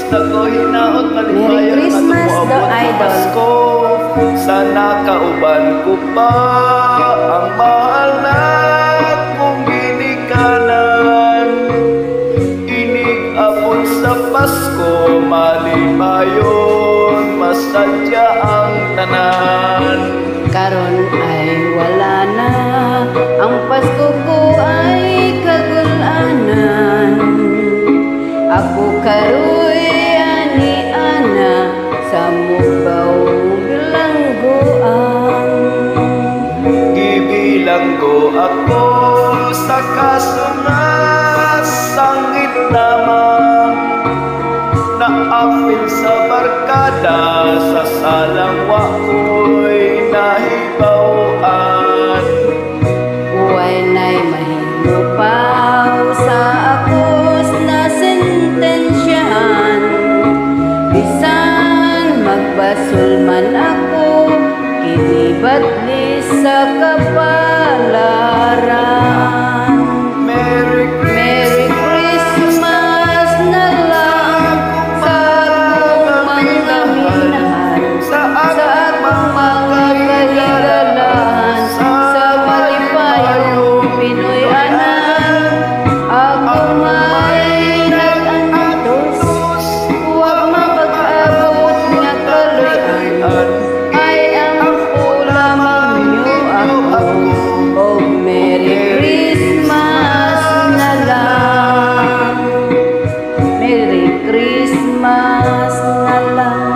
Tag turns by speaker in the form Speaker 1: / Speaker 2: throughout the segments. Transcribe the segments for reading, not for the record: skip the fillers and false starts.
Speaker 1: Merry Christmas, the idol.
Speaker 2: Sana kauban ko pa ang mahal na kong ginikanan. Inig-abot sa Pasko, malimayon, masadya ang tanan.
Speaker 1: Karon ay wala na, ang Pasko ko ay kagulanan. Ako karoy ani-ana sa mubaw bilanggoan.
Speaker 2: Gibilanggo ako sa kasungas sangit naman. Naapil sa barkada sa salangwa ko'y nahibawan.
Speaker 1: Buhay na'y mahinupaw sa akos na sentensyahan. Bisan magbasol man ako, kinibadli sa kapalaran.
Speaker 2: Merry
Speaker 1: Christmas na lang sa akong mga minahal, sa akong mga kahigalahan, sa malipayong Pinoy anan. Ako may nag-antos, huwag mapag-abot nga kaloy-an, ay ang lamang nyo ako. Oh, Merry Christmas na lang. Merry Christmas na lang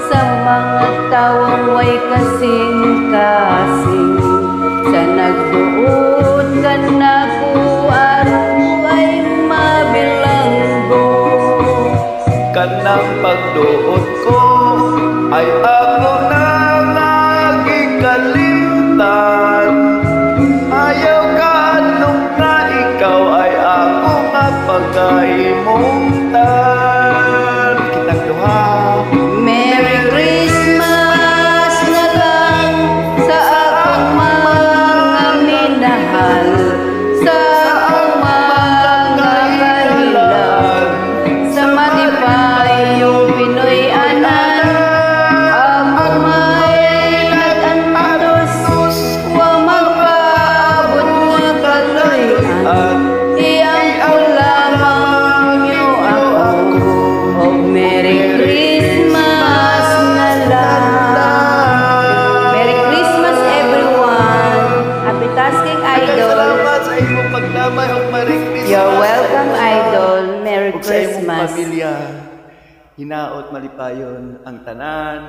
Speaker 1: sa mga tawang way kasing-kasing. Sa nagduot ka na ko, araw ay mabilanggo.
Speaker 2: Kanang pagduot ko ay ako na nagikalimtan. Ayaw ka nung na ikaw ay ako nga pagkaimuntan. Kitang duha.
Speaker 1: Merry Christmas na lang sa akong mga minahal, sa akong mga kahilan, sa matipayong Pinoy anan. Ako may nag-antos, huwag magpaabot nga kaloy-an, iyang ko lamang nyo ako. Oh, Merry Christmas na lang. Merry Christmas, everyone. Happy tasking, Idol.
Speaker 2: Salamat sa imong pagdamay o Merry Christmas.
Speaker 1: You're welcome, Idol. Merry
Speaker 2: Ug sa imong
Speaker 1: Christmas.
Speaker 2: pamilya, hinaot malipayon ang tanan.